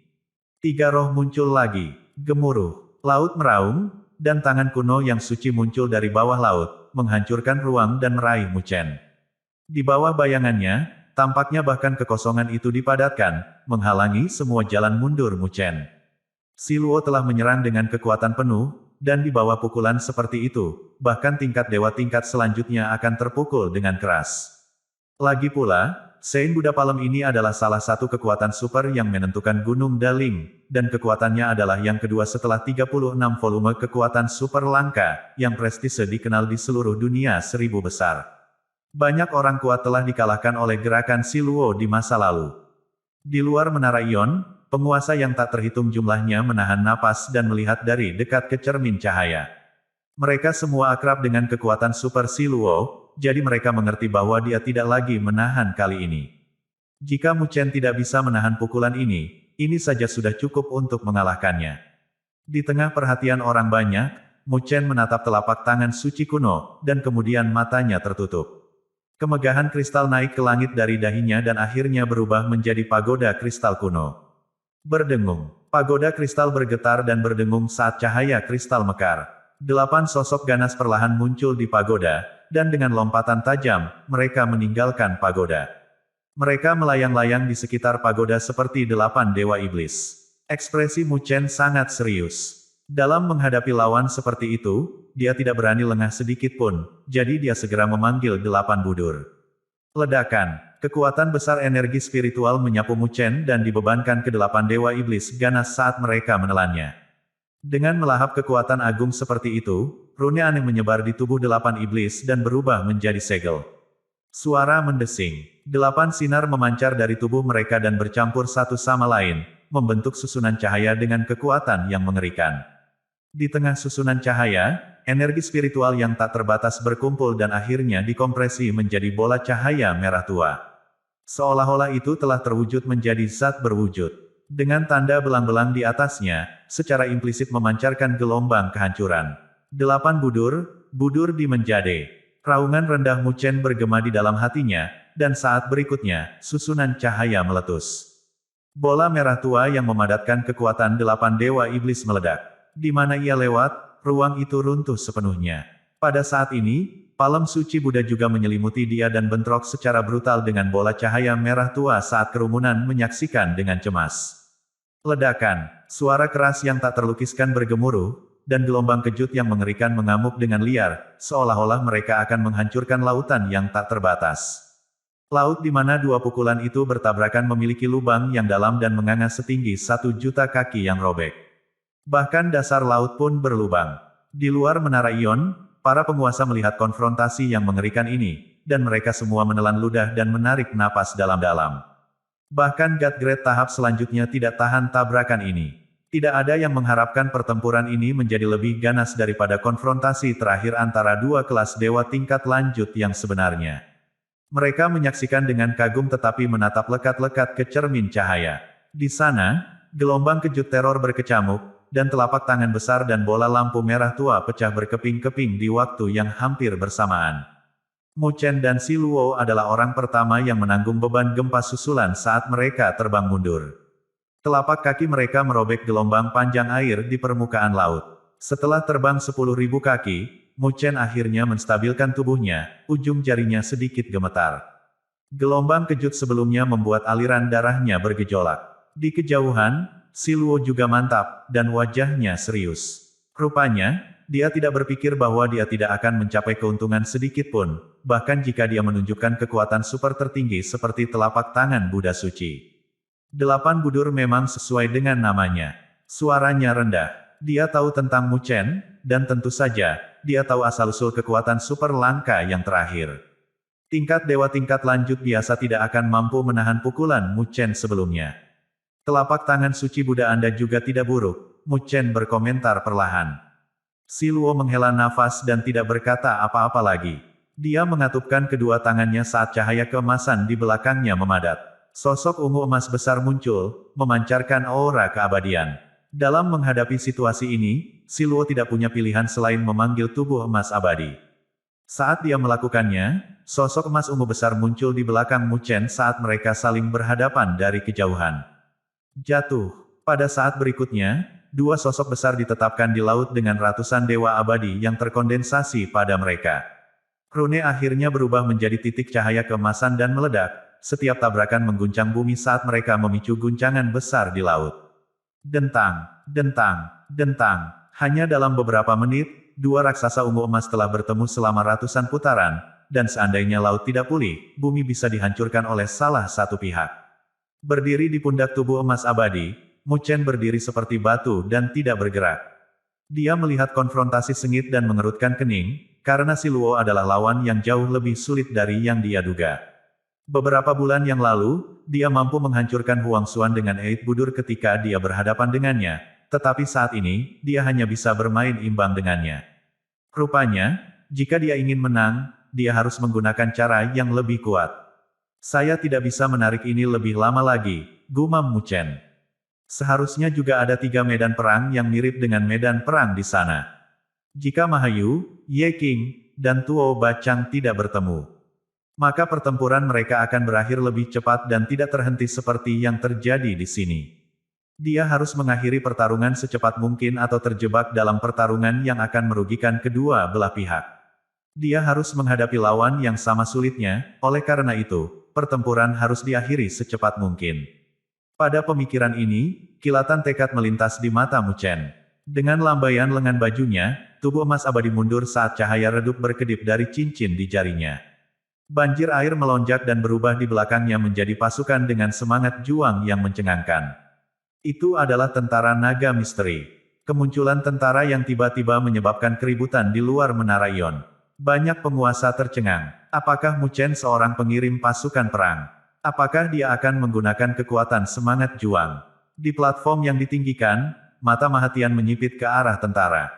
Tiga roh muncul lagi. Gemuruh. Laut meraung, dan tangan kuno yang suci muncul dari bawah laut, menghancurkan ruang dan meraih Mu Chen. Di bawah bayangannya, tampaknya bahkan kekosongan itu dipadatkan, menghalangi semua jalan mundur Mu Chen. Si Luo telah menyerang dengan kekuatan penuh, dan di bawah pukulan seperti itu, bahkan tingkat dewa tingkat selanjutnya akan terpukul dengan keras. Lagi pula, Sein Buddha Palem ini adalah salah satu kekuatan super yang menentukan Gunung Daling, dan kekuatannya adalah yang kedua setelah 36 volume kekuatan super langka, yang prestise dikenal di seluruh dunia 1000 besar. Banyak orang kuat telah dikalahkan oleh gerakan si Luo di masa lalu. Di luar menara Ion, penguasa yang tak terhitung jumlahnya menahan napas dan melihat dari dekat ke cermin cahaya. Mereka semua akrab dengan kekuatan super si Luo, jadi mereka mengerti bahwa dia tidak lagi menahan kali ini. Jika Mu Chen tidak bisa menahan pukulan ini saja sudah cukup untuk mengalahkannya. Di tengah perhatian orang banyak, Mu Chen menatap telapak tangan suci kuno, dan kemudian matanya tertutup. Kemegahan kristal naik ke langit dari dahinya dan akhirnya berubah menjadi pagoda kristal kuno. Berdengung. Pagoda kristal bergetar dan berdengung saat cahaya kristal mekar. 8 sosok ganas perlahan muncul di pagoda, dan dengan lompatan tajam, mereka meninggalkan pagoda. Mereka melayang-layang di sekitar pagoda seperti 8 dewa iblis. Ekspresi Mu Chen sangat serius. Dalam menghadapi lawan seperti itu, dia tidak berani lengah sedikit pun, jadi dia segera memanggil 8 budur. Ledakan. Kekuatan besar energi spiritual menyapu Mu Chen dan dibebankan ke 8 dewa iblis ganas saat mereka menelannya. Dengan melahap kekuatan agung seperti itu, rune aneh menyebar di tubuh 8 iblis dan berubah menjadi segel. Suara mendesing. 8 sinar memancar dari tubuh mereka dan bercampur satu sama lain, membentuk susunan cahaya dengan kekuatan yang mengerikan. Di tengah susunan cahaya, energi spiritual yang tak terbatas berkumpul dan akhirnya dikompresi menjadi bola cahaya merah tua. Seolah-olah itu telah terwujud menjadi zat berwujud. Dengan tanda belang-belang di atasnya, secara implisit memancarkan gelombang kehancuran. 8 budur, budur di menjade. Raungan rendah Mu Chen bergema di dalam hatinya, dan saat berikutnya, susunan cahaya meletus. Bola merah tua yang memadatkan kekuatan 8 dewa iblis meledak. Di mana ia lewat, ruang itu runtuh sepenuhnya. Pada saat ini, palem suci Buddha juga menyelimuti dia dan bentrok secara brutal dengan bola cahaya merah tua saat kerumunan menyaksikan dengan cemas. Ledakan, suara keras yang tak terlukiskan bergemuruh, dan gelombang kejut yang mengerikan mengamuk dengan liar, seolah-olah mereka akan menghancurkan lautan yang tak terbatas. Laut di mana 2 pukulan itu bertabrakan memiliki lubang yang dalam dan menganga setinggi 1.000.000 kaki yang robek. Bahkan dasar laut pun berlubang. Di luar menara Ion, para penguasa melihat konfrontasi yang mengerikan ini, dan mereka semua menelan ludah dan menarik napas dalam-dalam. Bahkan God Great tahap selanjutnya tidak tahan tabrakan ini. Tidak ada yang mengharapkan pertempuran ini menjadi lebih ganas daripada konfrontasi terakhir antara 2 kelas dewa tingkat lanjut yang sebenarnya. Mereka menyaksikan dengan kagum tetapi menatap lekat-lekat ke cermin cahaya. Di sana, gelombang kejut teror berkecamuk, dan telapak tangan besar dan bola lampu merah tua pecah berkeping-keping di waktu yang hampir bersamaan. Mu Chen dan Si Luo adalah orang pertama yang menanggung beban gempa susulan saat mereka terbang mundur. Telapak kaki mereka merobek gelombang panjang air di permukaan laut. Setelah terbang 10.000 kaki, Mu Chen akhirnya menstabilkan tubuhnya, ujung jarinya sedikit gemetar. Gelombang kejut sebelumnya membuat aliran darahnya bergejolak. Di kejauhan, Si Luo juga mantap, dan wajahnya serius. Rupanya, dia tidak berpikir bahwa dia tidak akan mencapai keuntungan sedikit pun, bahkan jika dia menunjukkan kekuatan super tertinggi seperti telapak tangan Buddha suci. 8 budur memang sesuai dengan namanya. Suaranya rendah. Dia tahu tentang Mu Chen, dan tentu saja, dia tahu asal-usul kekuatan super langka yang terakhir. Tingkat dewa tingkat lanjut biasa tidak akan mampu menahan pukulan Mu Chen sebelumnya. Telapak tangan suci Buddha Anda juga tidak buruk, Mu Chen berkomentar perlahan. Si Luo menghela nafas dan tidak berkata apa-apa lagi. Dia mengatupkan kedua tangannya saat cahaya keemasan di belakangnya memadat. Sosok ungu emas besar muncul, memancarkan aura keabadian. Dalam menghadapi situasi ini, Si Luo tidak punya pilihan selain memanggil tubuh emas abadi. Saat dia melakukannya, sosok emas ungu besar muncul di belakang Mu Chen saat mereka saling berhadapan dari kejauhan. Jatuh. Pada saat berikutnya, dua sosok besar ditetapkan di laut dengan ratusan dewa abadi yang terkondensasi pada mereka. Rune akhirnya berubah menjadi titik cahaya keemasan dan meledak. Setiap tabrakan mengguncang bumi saat mereka memicu guncangan besar di laut. Dentang, dentang, dentang. Hanya dalam beberapa menit, dua raksasa ungu emas telah bertemu selama ratusan putaran, dan seandainya laut tidak pulih, bumi bisa dihancurkan oleh salah satu pihak. Berdiri di pundak tubuh emas abadi, Mu Chen berdiri seperti batu dan tidak bergerak. Dia melihat konfrontasi sengit dan mengerutkan kening, karena Si Luo adalah lawan yang jauh lebih sulit dari yang dia duga. Beberapa bulan yang lalu, dia mampu menghancurkan Huang Xuan dengan 8 budur ketika dia berhadapan dengannya, tetapi saat ini, dia hanya bisa bermain imbang dengannya. Rupanya, jika dia ingin menang, dia harus menggunakan cara yang lebih kuat. Saya tidak bisa menarik ini lebih lama lagi, gumam Mu Chen. Seharusnya juga ada 3 medan perang yang mirip dengan medan perang di sana. Jika Mahayu, Ye Qing, dan Tuo Bacang tidak bertemu, maka pertempuran mereka akan berakhir lebih cepat dan tidak terhenti seperti yang terjadi di sini. Dia harus mengakhiri pertarungan secepat mungkin atau terjebak dalam pertarungan yang akan merugikan kedua belah pihak. Dia harus menghadapi lawan yang sama sulitnya, oleh karena itu, pertempuran harus diakhiri secepat mungkin. Pada pemikiran ini, kilatan tekad melintas di mata Mu Chen. Dengan lambaian lengan bajunya, tubuh emas abadi mundur saat cahaya redup berkedip dari cincin di jarinya. Banjir air melonjak dan berubah di belakangnya menjadi pasukan dengan semangat juang yang mencengangkan. Itu adalah tentara naga misteri. Kemunculan tentara yang tiba-tiba menyebabkan keributan di luar Menara Ion. Banyak penguasa tercengang. Apakah Mu Chen seorang pengirim pasukan perang? Apakah dia akan menggunakan kekuatan semangat juang? Di platform yang ditinggikan, mata Mahatian menyipit ke arah tentara.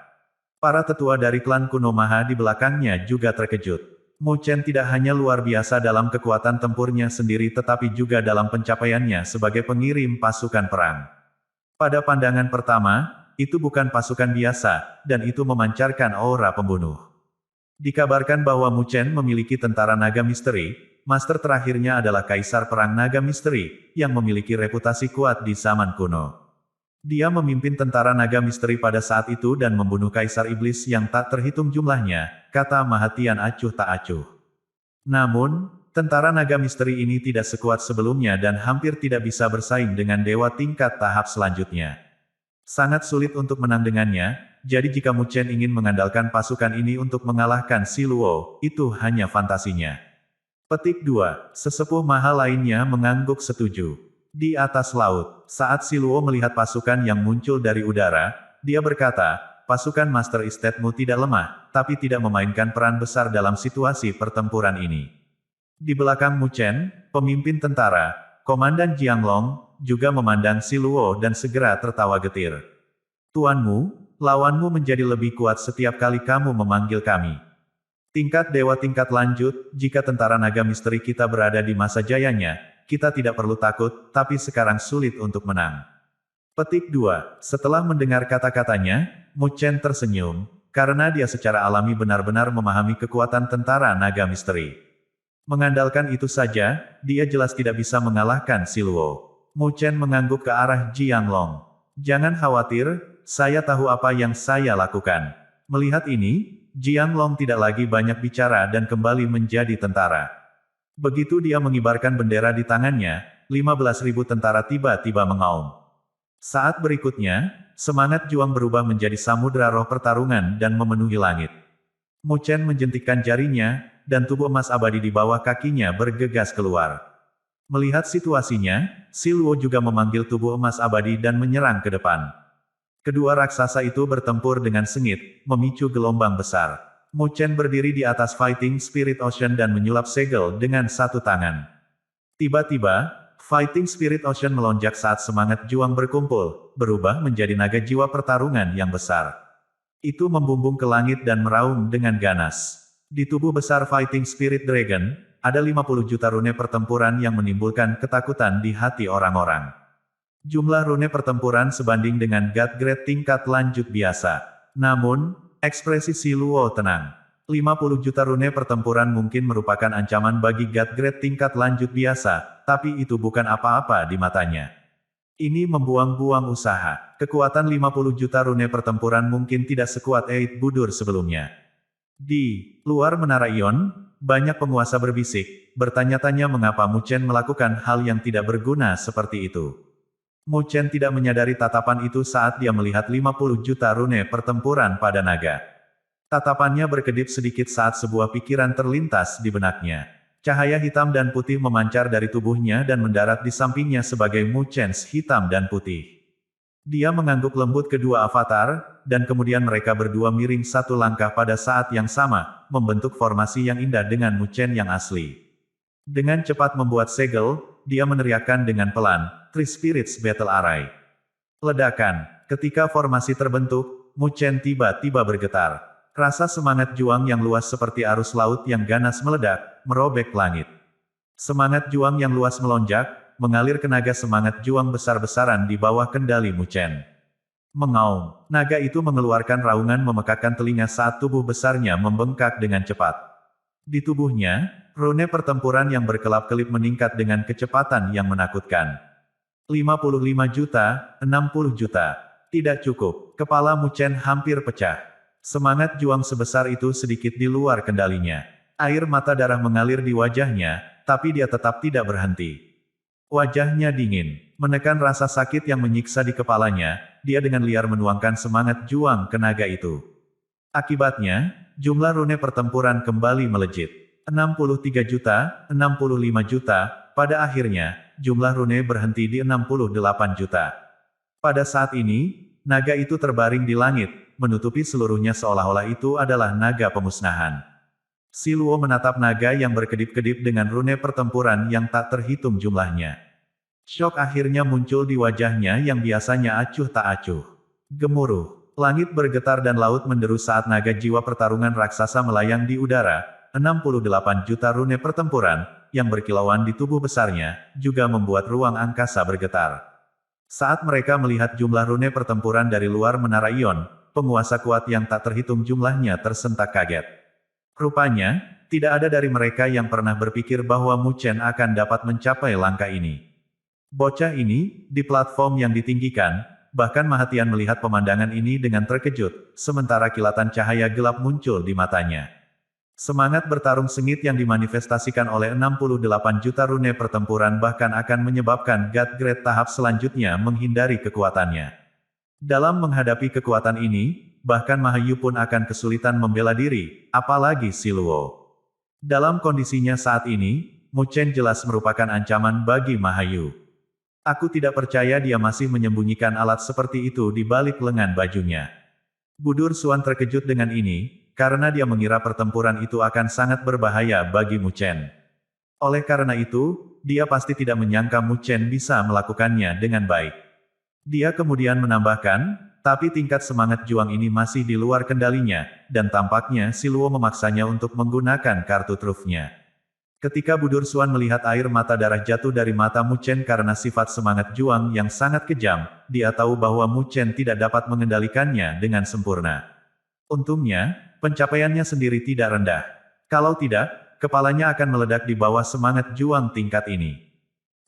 Para tetua dari klan kuno Maha di belakangnya juga terkejut. Mu Chen tidak hanya luar biasa dalam kekuatan tempurnya sendiri tetapi juga dalam pencapaiannya sebagai pengirim pasukan perang. Pada pandangan pertama, itu bukan pasukan biasa, dan itu memancarkan aura pembunuh. Dikabarkan bahwa Mu Chen memiliki tentara naga misteri, master terakhirnya adalah Kaisar Perang Naga Misteri, yang memiliki reputasi kuat di zaman kuno. Dia memimpin tentara naga misteri pada saat itu dan membunuh Kaisar Iblis yang tak terhitung jumlahnya, kata Mahatian acuh tak acuh. Namun, tentara naga misteri ini tidak sekuat sebelumnya dan hampir tidak bisa bersaing dengan dewa tingkat tahap selanjutnya. Sangat sulit untuk menang dengannya, jadi jika Mu Chen ingin mengandalkan pasukan ini untuk mengalahkan Si Luo, itu hanya fantasinya. Petik 2. Sesepuh mahal lainnya mengangguk setuju. Di atas laut, saat Si Luo melihat pasukan yang muncul dari udara, dia berkata, pasukan Master Estate-mu tidak lemah, tapi tidak memainkan peran besar dalam situasi pertempuran ini. Di belakang Mu Chen, pemimpin tentara, Komandan Jianglong, juga memandang Si Luo dan segera tertawa getir. Tuanmu, lawanmu menjadi lebih kuat setiap kali kamu memanggil kami. Tingkat dewa tingkat lanjut, jika tentara naga misteri kita berada di masa jayanya, kita tidak perlu takut, tapi sekarang sulit untuk menang. Petik 2. Setelah mendengar kata-katanya, Mu Chen tersenyum, karena dia secara alami benar-benar memahami kekuatan tentara naga misteri. Mengandalkan itu saja, dia jelas tidak bisa mengalahkan Si Luo. Mu Chen mengangguk ke arah Jianglong. Jangan khawatir, saya tahu apa yang saya lakukan. Melihat ini, Jianglong tidak lagi banyak bicara dan kembali menjadi tentara. Begitu dia mengibarkan bendera di tangannya, 15.000 tentara tiba-tiba mengaum. Saat berikutnya, semangat juang berubah menjadi samudera roh pertarungan dan memenuhi langit. Mu Chen menjentikkan jarinya, dan tubuh emas abadi di bawah kakinya bergegas keluar. Melihat situasinya, Si Luo juga memanggil tubuh emas abadi dan menyerang ke depan. Kedua raksasa itu bertempur dengan sengit, memicu gelombang besar. Mu Chen berdiri di atas Fighting Spirit Ocean dan menyulap segel dengan satu tangan. Tiba-tiba, Fighting Spirit Ocean melonjak saat semangat juang berkumpul, berubah menjadi naga jiwa pertarungan yang besar. Itu membumbung ke langit dan meraung dengan ganas. Di tubuh besar Fighting Spirit Dragon, ada 50 juta rune pertempuran yang menimbulkan ketakutan di hati orang-orang. Jumlah rune pertempuran sebanding dengan God Grade tingkat lanjut biasa. Namun, ekspresi Si Luo tenang. 50 juta rune pertempuran mungkin merupakan ancaman bagi God Grade tingkat lanjut biasa, tapi itu bukan apa-apa di matanya. Ini membuang-buang usaha. Kekuatan 50 juta rune pertempuran mungkin tidak sekuat Eid Budur sebelumnya. Di luar Menara Ion, banyak penguasa berbisik, bertanya-tanya mengapa Mu Chen melakukan hal yang tidak berguna seperti itu. Mu Chen tidak menyadari tatapan itu saat dia melihat 50 juta rune pertempuran pada naga. Tatapannya berkedip sedikit saat sebuah pikiran terlintas di benaknya. Cahaya hitam dan putih memancar dari tubuhnya dan mendarat di sampingnya sebagai Mu Chen's hitam dan putih. Dia mengangguk lembut kedua avatar, dan kemudian mereka berdua miring satu langkah pada saat yang sama, membentuk formasi yang indah dengan Mu Chen yang asli. Dengan cepat membuat segel, dia meneriakkan dengan pelan, Three Spirits Battle Array. Ledakan. Ketika formasi terbentuk, Mu Chen tiba-tiba bergetar. Rasa semangat juang yang luas seperti arus laut yang ganas meledak, merobek langit. Semangat juang yang luas melonjak, mengalir ke naga semangat juang besar-besaran di bawah kendali Mu Chen. Mengaum. Naga itu mengeluarkan raungan memekakkan telinga saat tubuh besarnya membengkak dengan cepat. Di tubuhnya, rune pertempuran yang berkelap-kelip meningkat dengan kecepatan yang menakutkan. 55 juta, 60 juta. Tidak cukup. Kepala Mu Chen hampir pecah. Semangat juang sebesar itu sedikit di luar kendalinya. Air mata darah mengalir di wajahnya, tapi dia tetap tidak berhenti. Wajahnya dingin, menekan rasa sakit yang menyiksa di kepalanya, dia dengan liar menuangkan semangat juang ke naga itu. Akibatnya, jumlah rune pertempuran kembali melejit. 63 juta, 65 juta, pada akhirnya, jumlah rune berhenti di 68 juta. Pada saat ini, naga itu terbaring di langit, menutupi seluruhnya seolah-olah itu adalah naga pemusnahan. Si Luo menatap naga yang berkedip-kedip dengan rune pertempuran yang tak terhitung jumlahnya. Syok akhirnya muncul di wajahnya yang biasanya acuh tak acuh. Gemuruh. Langit bergetar dan laut menderu saat naga jiwa pertarungan raksasa melayang di udara. 68 juta rune pertempuran, yang berkilauan di tubuh besarnya, juga membuat ruang angkasa bergetar. Saat mereka melihat jumlah rune pertempuran dari luar Menara Ion, penguasa kuat yang tak terhitung jumlahnya tersentak kaget. Rupanya, tidak ada dari mereka yang pernah berpikir bahwa Mu Chen akan dapat mencapai langkah ini. Bocah ini, di platform yang ditinggikan, bahkan Mahatian melihat pemandangan ini dengan terkejut, sementara kilatan cahaya gelap muncul di matanya. Semangat bertarung sengit yang dimanifestasikan oleh 68 juta rune pertempuran bahkan akan menyebabkan God Grade tahap selanjutnya menghindari kekuatannya. Dalam menghadapi kekuatan ini, bahkan Mahayu pun akan kesulitan membela diri, apalagi Si Luo. Dalam kondisinya saat ini, Mu Chen jelas merupakan ancaman bagi Mahayu. Aku tidak percaya dia masih menyembunyikan alat seperti itu di balik lengan bajunya. Budur Xuan terkejut dengan ini, karena dia mengira pertempuran itu akan sangat berbahaya bagi Mu Chen. Oleh karena itu, dia pasti tidak menyangka Mu Chen bisa melakukannya dengan baik. Dia kemudian menambahkan, tapi tingkat semangat juang ini masih di luar kendalinya, dan tampaknya Si Luo memaksanya untuk menggunakan kartu trufnya. Ketika Budur Xuan melihat air mata darah jatuh dari mata Mu Chen karena sifat semangat juang yang sangat kejam, dia tahu bahwa Mu Chen tidak dapat mengendalikannya dengan sempurna. Untungnya, pencapaiannya sendiri tidak rendah. Kalau tidak, kepalanya akan meledak di bawah semangat juang tingkat ini.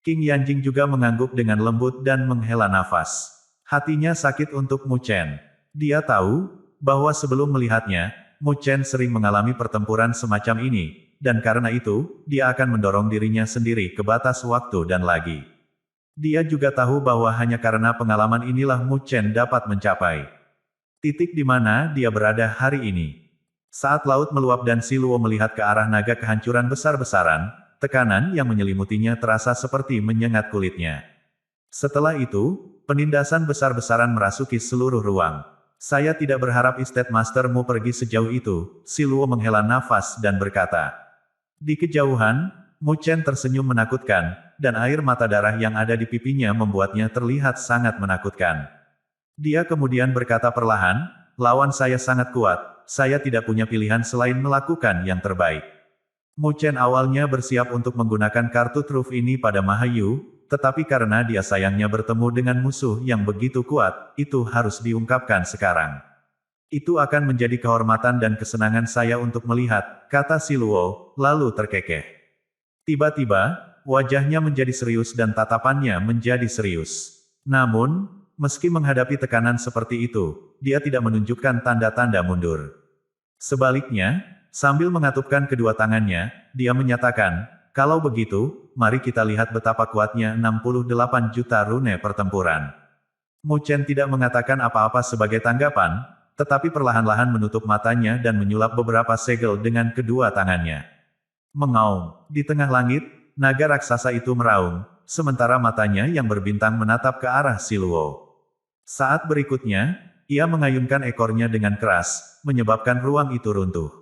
King Yanjing juga mengangguk dengan lembut dan menghela nafas. Hatinya sakit untuk Mu Chen. Dia tahu, bahwa sebelum melihatnya, Mu Chen sering mengalami pertempuran semacam ini, dan karena itu, dia akan mendorong dirinya sendiri ke batas waktu dan lagi. Dia juga tahu bahwa hanya karena pengalaman inilah Mu Chen dapat mencapai titik di mana dia berada hari ini. Saat laut meluap dan Siluo melihat ke arah naga kehancuran besar-besaran, tekanan yang menyelimutinya terasa seperti menyengat kulitnya. Setelah itu, penindasan besar-besaran merasuki seluruh ruang. Saya tidak berharap Estate Master-mu pergi sejauh itu, Siluo menghela nafas dan berkata. Di kejauhan, Mu Chen tersenyum menakutkan, dan air mata darah yang ada di pipinya membuatnya terlihat sangat menakutkan. Dia kemudian berkata perlahan, lawan saya sangat kuat, saya tidak punya pilihan selain melakukan yang terbaik. Mu Chen awalnya bersiap untuk menggunakan kartu truf ini pada Mahayu, tetapi karena dia sayangnya bertemu dengan musuh yang begitu kuat, itu harus diungkapkan sekarang. Itu akan menjadi kehormatan dan kesenangan saya untuk melihat, kata Siluo, lalu terkekeh. Tiba-tiba, wajahnya menjadi serius dan tatapannya menjadi serius. Namun, meski menghadapi tekanan seperti itu, dia tidak menunjukkan tanda-tanda mundur. Sebaliknya, sambil mengatupkan kedua tangannya, dia menyatakan, kalau begitu, mari kita lihat betapa kuatnya 68 juta rune pertempuran. Mu Chen tidak mengatakan apa-apa sebagai tanggapan, tetapi perlahan-lahan menutup matanya dan menyulap beberapa segel dengan kedua tangannya. Mengaum, di tengah langit, naga raksasa itu meraung, sementara matanya yang berbintang menatap ke arah Siluo. Saat berikutnya, ia mengayunkan ekornya dengan keras, menyebabkan ruang itu runtuh.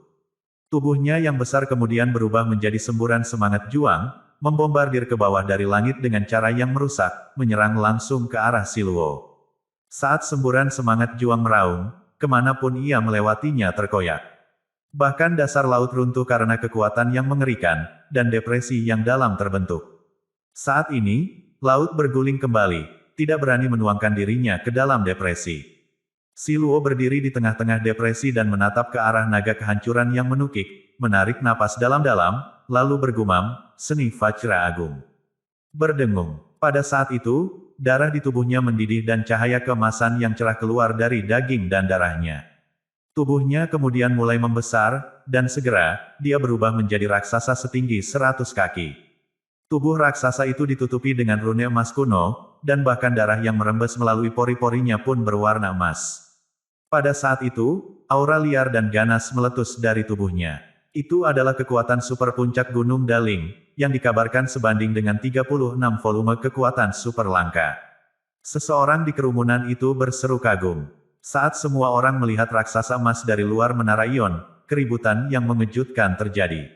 Tubuhnya yang besar kemudian berubah menjadi semburan semangat juang, membombardir ke bawah dari langit dengan cara yang merusak, menyerang langsung ke arah Siluo. Saat semburan semangat juang meraung, kemanapun ia melewatinya terkoyak. Bahkan dasar laut runtuh karena kekuatan yang mengerikan, dan depresi yang dalam terbentuk. Saat ini, laut berguling kembali, tidak berani menuangkan dirinya ke dalam depresi. Siluo berdiri di tengah-tengah depresi dan menatap ke arah naga kehancuran yang menukik, menarik napas dalam-dalam, lalu bergumam, seni Vajra Agung. Berdengung. Pada saat itu, darah di tubuhnya mendidih dan cahaya keemasan yang cerah keluar dari daging dan darahnya. Tubuhnya kemudian mulai membesar, dan segera, dia berubah menjadi raksasa setinggi 100 kaki. Tubuh raksasa itu ditutupi dengan rune emas kuno, dan bahkan darah yang merembes melalui pori-porinya pun berwarna emas. Pada saat itu, aura liar dan ganas meletus dari tubuhnya. Itu adalah kekuatan super puncak Gunung Daling, yang dikabarkan sebanding dengan 36 volume kekuatan super langka. Seseorang di kerumunan itu berseru kagum. Saat semua orang melihat raksasa emas dari luar menara Ion, keributan yang mengejutkan terjadi.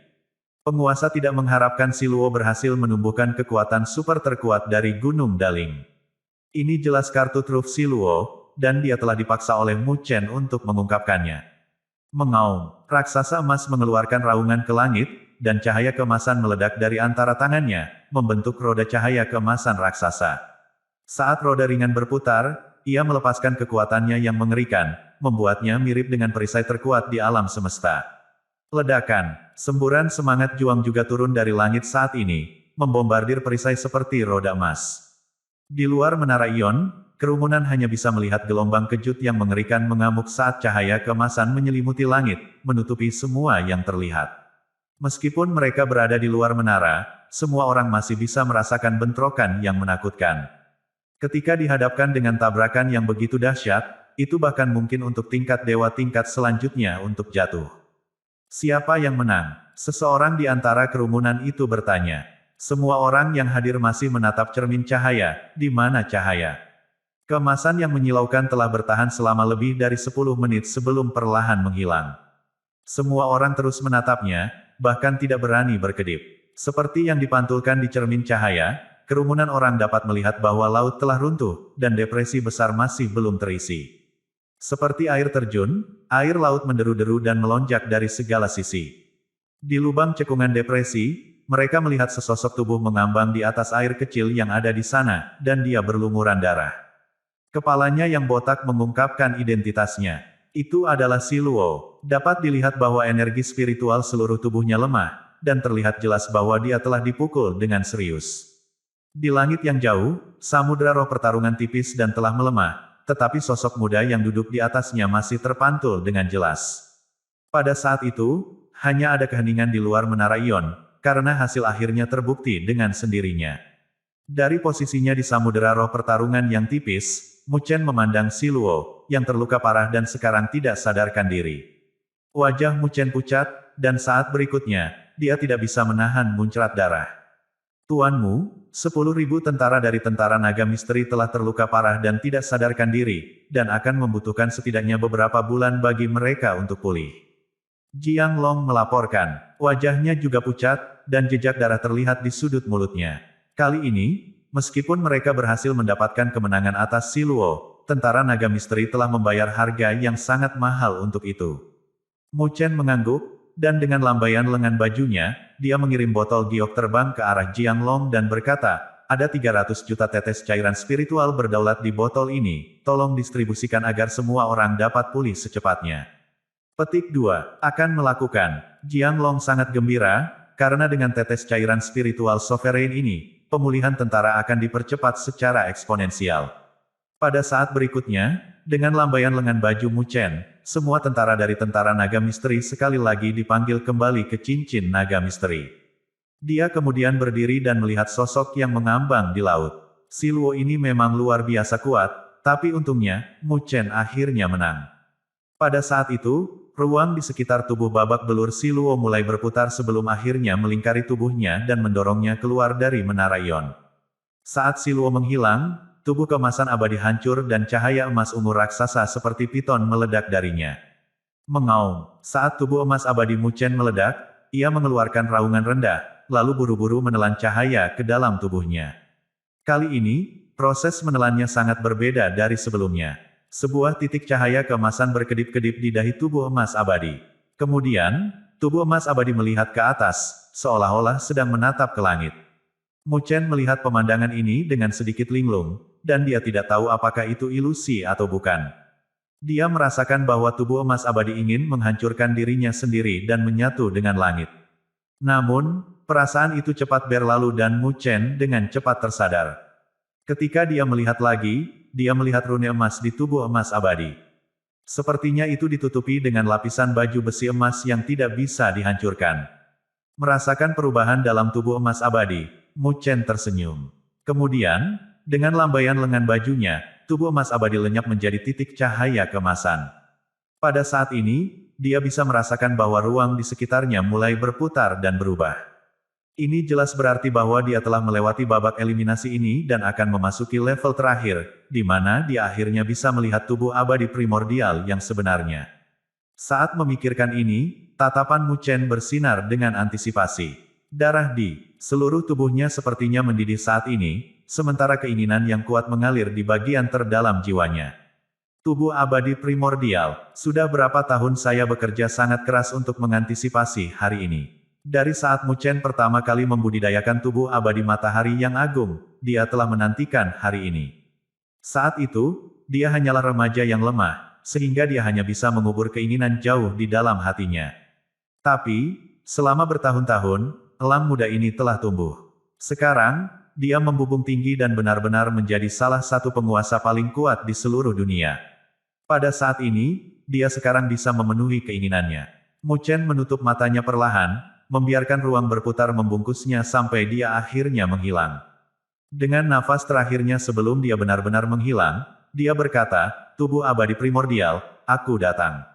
Penguasa tidak mengharapkan Siluo berhasil menumbuhkan kekuatan super terkuat dari Gunung Daling. Ini jelas kartu truf Siluo, dan dia telah dipaksa oleh Mu Chen untuk mengungkapkannya. Mengaum, raksasa emas mengeluarkan raungan ke langit, dan cahaya keemasan meledak dari antara tangannya, membentuk roda cahaya keemasan raksasa. Saat roda ringan berputar, ia melepaskan kekuatannya yang mengerikan, membuatnya mirip dengan perisai terkuat di alam semesta. Ledakan, semburan semangat juang juga turun dari langit saat ini, membombardir perisai seperti roda emas. Di luar menara Ion, kerumunan hanya bisa melihat gelombang kejut yang mengerikan mengamuk saat cahaya keemasan menyelimuti langit, menutupi semua yang terlihat. Meskipun mereka berada di luar menara, semua orang masih bisa merasakan bentrokan yang menakutkan. Ketika dihadapkan dengan tabrakan yang begitu dahsyat, itu bahkan mungkin untuk tingkat dewa tingkat selanjutnya untuk jatuh. Siapa yang menang? Seseorang di antara kerumunan itu bertanya. Semua orang yang hadir masih menatap cermin cahaya, di mana cahaya. Keemasan yang menyilaukan telah bertahan selama lebih dari 10 menit sebelum perlahan menghilang. Semua orang terus menatapnya, bahkan tidak berani berkedip. Seperti yang dipantulkan di cermin cahaya, kerumunan orang dapat melihat bahwa laut telah runtuh, dan depresi besar masih belum terisi. Seperti air terjun, air laut menderu-deru dan melonjak dari segala sisi. Di lubang cekungan depresi, mereka melihat sesosok tubuh mengambang di atas air kecil yang ada di sana, dan dia berlumuran darah. Kepalanya yang botak mengungkapkan identitasnya. Itu adalah Siluo. Dapat dilihat bahwa energi spiritual seluruh tubuhnya lemah, dan terlihat jelas bahwa dia telah dipukul dengan serius. Di langit yang jauh, samudera roh pertarungan tipis dan telah melemah, tetapi sosok muda yang duduk di atasnya masih terpantul dengan jelas. Pada saat itu, Hanya ada keheningan di luar menara ion, karena hasil akhirnya terbukti dengan sendirinya. Dari posisinya di samudera roh pertarungan yang tipis, Mu Chen memandang Si Luo, yang terluka parah dan sekarang tidak sadarkan diri. Wajah Mu Chen pucat, dan saat berikutnya, dia tidak bisa menahan muncrat darah. Tuanmu, 10.000 tentara dari tentara naga misteri telah terluka parah dan tidak sadarkan diri, dan akan membutuhkan setidaknya beberapa bulan bagi mereka untuk pulih. Jiang Long melaporkan. Wajahnya juga pucat, dan jejak darah terlihat di sudut mulutnya. Kali ini, meskipun mereka berhasil mendapatkan kemenangan atas Si Luo, tentara naga misteri telah membayar harga yang sangat mahal untuk itu. Mu Chen mengangguk, dan dengan lambaian lengan bajunya, dia mengirim botol giok terbang ke arah Jiang Long dan berkata, ada 300 juta tetes cairan spiritual berdaulat di botol ini, tolong distribusikan agar semua orang dapat pulih secepatnya. Petik 2. Akan melakukan. Jiang Long sangat gembira, karena dengan tetes cairan spiritual sovereign ini, pemulihan tentara akan dipercepat secara eksponensial. Pada saat berikutnya, dengan lambaian lengan baju Mu Chen, semua tentara dari tentara naga misteri sekali lagi dipanggil kembali ke cincin naga misteri. Dia kemudian berdiri dan melihat sosok yang mengambang di laut. Si Luo ini memang luar biasa kuat, tapi untungnya, Mu Chen akhirnya menang. Pada saat itu, ruang di sekitar tubuh babak belur Si Luo mulai berputar sebelum akhirnya melingkari tubuhnya dan mendorongnya keluar dari menara ion. Saat Si Luo menghilang, tubuh keemasan abadi hancur dan cahaya emas ungu raksasa seperti piton meledak darinya. Mengaum, saat tubuh emas abadi Mu Chen meledak, ia mengeluarkan raungan rendah, lalu buru-buru menelan cahaya ke dalam tubuhnya. Kali ini, proses menelannya sangat berbeda dari sebelumnya. Sebuah titik cahaya keemasan berkedip-kedip di dahi tubuh emas abadi. Kemudian, tubuh emas abadi melihat ke atas, seolah-olah sedang menatap ke langit. Mu Chen melihat pemandangan ini dengan sedikit linglung, dan dia tidak tahu apakah itu ilusi atau bukan. Dia merasakan bahwa tubuh emas abadi ingin menghancurkan dirinya sendiri dan menyatu dengan langit. Namun, perasaan itu cepat berlalu dan Mu Chen dengan cepat tersadar. Ketika dia melihat lagi, dia melihat rune emas di tubuh emas abadi. Sepertinya itu ditutupi dengan lapisan baju besi emas yang tidak bisa dihancurkan. Merasakan perubahan dalam tubuh emas abadi, Mu Chen tersenyum. Kemudian, dengan lambaian lengan bajunya, tubuh emas abadi lenyap menjadi titik cahaya keemasan. Pada saat ini, dia bisa merasakan bahwa ruang di sekitarnya mulai berputar dan berubah. Ini jelas berarti bahwa dia telah melewati babak eliminasi ini dan akan memasuki level terakhir, di mana dia akhirnya bisa melihat tubuh abadi primordial yang sebenarnya. Saat memikirkan ini, tatapan Mu Chen bersinar dengan antisipasi. Darah di seluruh tubuhnya sepertinya mendidih saat ini, sementara keinginan yang kuat mengalir di bagian terdalam jiwanya. Tubuh abadi primordial, sudah berapa tahun saya bekerja sangat keras untuk mengantisipasi hari ini. Dari saat Mu Chen pertama kali membudidayakan tubuh abadi matahari yang agung, dia telah menantikan hari ini. Saat itu, dia hanyalah remaja yang lemah, sehingga dia hanya bisa mengubur keinginan jauh di dalam hatinya. Tapi, selama bertahun-tahun, elang muda ini telah tumbuh. Sekarang, dia membubung tinggi dan benar-benar menjadi salah satu penguasa paling kuat di seluruh dunia. Pada saat ini, dia sekarang bisa memenuhi keinginannya. Mu Chen menutup matanya perlahan, membiarkan ruang berputar membungkusnya sampai dia akhirnya menghilang. Dengan nafas terakhirnya sebelum dia benar-benar menghilang, dia berkata, tubuh abadi primordial, aku datang.